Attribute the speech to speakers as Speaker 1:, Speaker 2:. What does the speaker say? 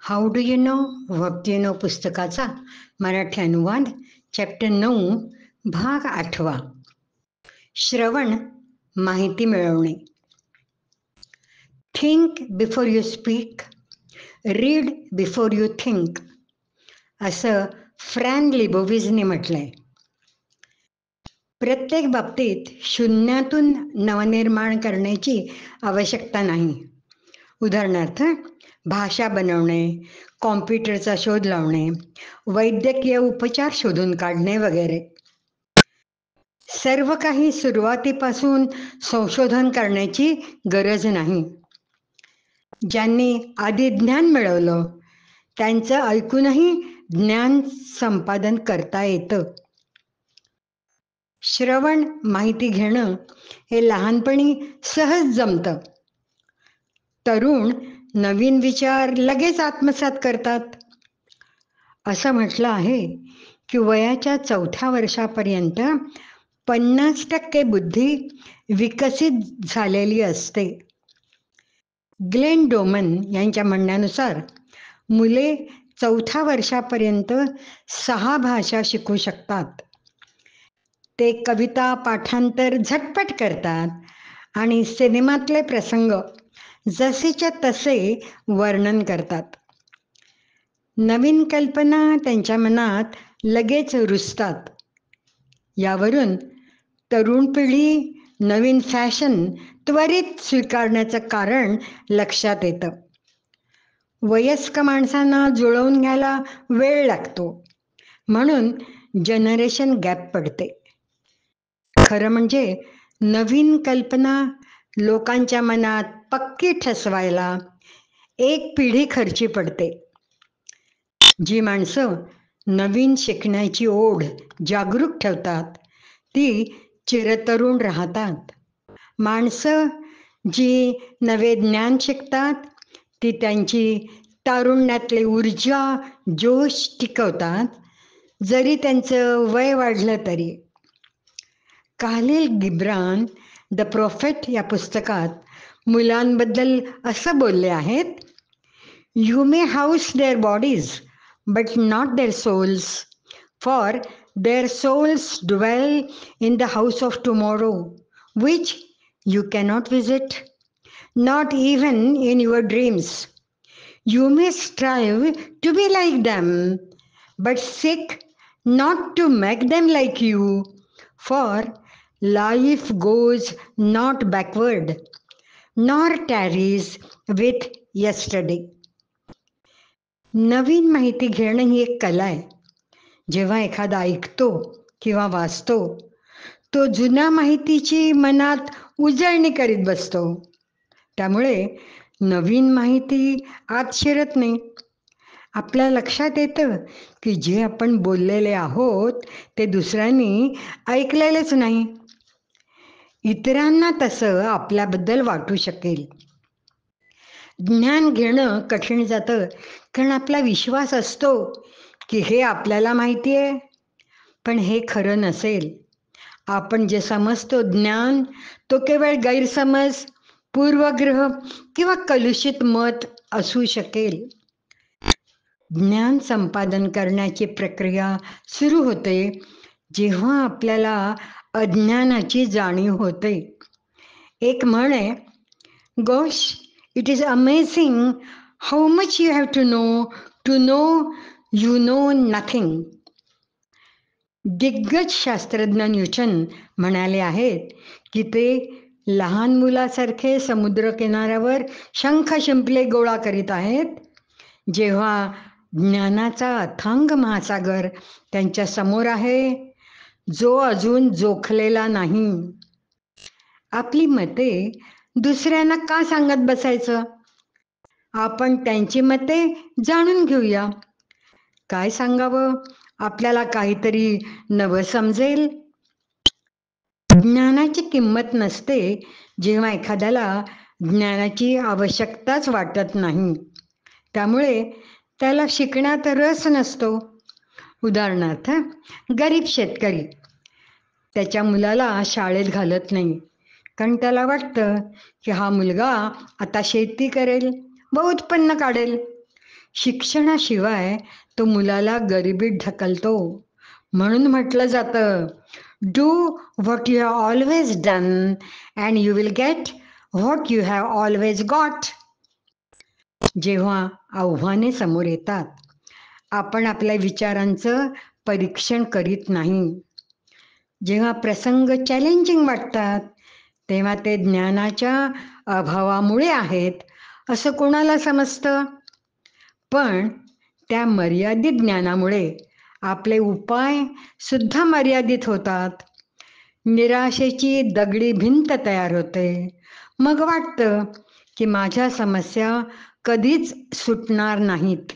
Speaker 1: How do you know what do you know पुस्तकाचा मराठी अनुवाद chapter 9 भाग 8. श्रवण माहिती मिळवणे. Think before you speak, read before you think, असं फ्रॅन लिबोविजने म्हटलंय. प्रत्येक बाबतीत शून्यातून नवनिर्माण करण्याची आवश्यकता नाही. उदाहरणार्थ, भाषा बनवणे, कॉम्प्युटरचा शोध लावणे, वैद्यकीय उपचार शोधून काढणे वगैरे. सर्व काही सुरुवातीपासून संशोधन करण्याची गरज नाही. ज्यांनी आधी ज्ञान मिळवलं त्यांचं ऐकूनही ज्ञान संपादन करता येतं. श्रवण माहिती घेणं हे लहानपणी सहज जमतं. तरुण नवीन विचार लगेच आत्मसात करतात. असं म्हटलं आहे की वयाच्या 4थ्या वर्षापर्यंत 50% बुद्धी विकसित झालेली असते. ग्लेन डोमन यांच्या म्हणण्यानुसार मुले 4थ्या वर्षापर्यंत 6 भाषा शिकू शकतात. ते कविता पाठांतर झटपट करतात आणि सिनेमातले प्रसंग जसेच्या तसे वर्णन करतात. नवीन कल्पना त्यांच्या मनात लगेच रुजतात. यावरून तरुण पिढी नवीन फॅशन त्वरित स्वीकारण्याचं कारण लक्षात येतं. वयस्क माणसांना जुळवून घ्यायला वेळ लागतो, म्हणून जनरेशन गॅप पडते. खरं म्हणजे नवीन कल्पना लोकांच्या मनात पक्की ठसवायला एक पिढी खर्ची पडते. जी माणसं नवीन शिकण्याची ओढ जागरूक ठेवतात ती चिरतरुण राहतात. माणसं जी नवे ज्ञान शिकतात ती त्यांची तारुण्यातली ऊर्जा जोश टिकवतात, जरी त्यांचं वय वाढलं तरी. कालील गिब्रान द प्रॉफेट या पुस्तकात मुलांबद्दल असं बोलले आहेत: you may house their bodies but not their souls, for their souls dwell in the house of tomorrow which you cannot visit, not even in your dreams. You may strive to be like them, but seek not to make them like you, for life goes not backward, nor tarries with yesterday. नवीन माहिती घेणं ही एक कला आहे. जेव्हा एखादा ऐकतो किंवा वाचतो, तो जुन्या माहितीची मनात उजळणी करीत बसतो. त्यामुळे नवीन माहिती आत शिरत नाही. आपल्या लक्षात येतं की जे आपण बोललेले आहोत ते दुसऱ्यांनी ऐकलेलेच नाही. इतरांना तसं आपल्याबद्दल वाटू शकेल. ज्ञान घेणं कठीण जातं कारण आपला विश्वास असतो की हे आपल्याला माहिती आहे, पण हे खरं नसेल. आपण जे समजतो ज्ञान तो केवळ गैरसमज, पूर्वग्रह किंवा कलुषित मत असू शकेल. ज्ञान संपादन करण्याची प्रक्रिया सुरू होते जेव्हा आपल्याला अज्ञानाची जाणीव होते. एक म्हण आहे, gosh, it is amazing how much you have to know you know nothing. दिग्गज शास्त्रज्ञ न्यूटन म्हणाले आहेत की ते लहान मुलासारखे समुद्रकिनाऱ्यावर शंख शिंपले गोळा करीत आहेत, जेव्हा ज्ञानाचा अथांग महासागर त्यांच्या समोर आहे, जो अजून जोखलेला नाही. आपली मते दुसऱ्यांना का सांगत बसायचं? आपण त्यांची मते जाणून घेऊया. काय सांगावं? आपल्याला काहीतरी नवं समजेल. ज्ञानाची किंमत नसते जेव्हा एखाद्याला ज्ञानाची आवश्यकताच वाटत नाही. त्यामुळे त्याला शिकण्यात रस नसतो. उदाहरणार्थ, गरीब शेतकरी त्याच्या मुलाला शाळेत घालत नाही, कारण त्याला वाटतं की हा मुलगा आता शेती करेल व उत्पन्न काढेल. शिक्षणाशिवाय तो मुलाला गरिबीत ढकलतो. म्हणून म्हटलं जातं, do what you have always done and you will get what you have always got. जेव्हा आव्हाने समोर येतात, आपण आपल्या विचारांचं परीक्षण करीत नाही. जेव्हा प्रसंग चॅलेंजिंग वाटतात, तेव्हा ते ज्ञानाच्या अभावामुळे आहेत असं कोणाला समजतं. पण त्या मर्यादित ज्ञानामुळे आपले उपाय सुद्धा मर्यादित होतात. निराशेची दगडी भिंत तयार होते. मग वाटतं की माझ्या समस्या कधीच सुटणार नाहीत.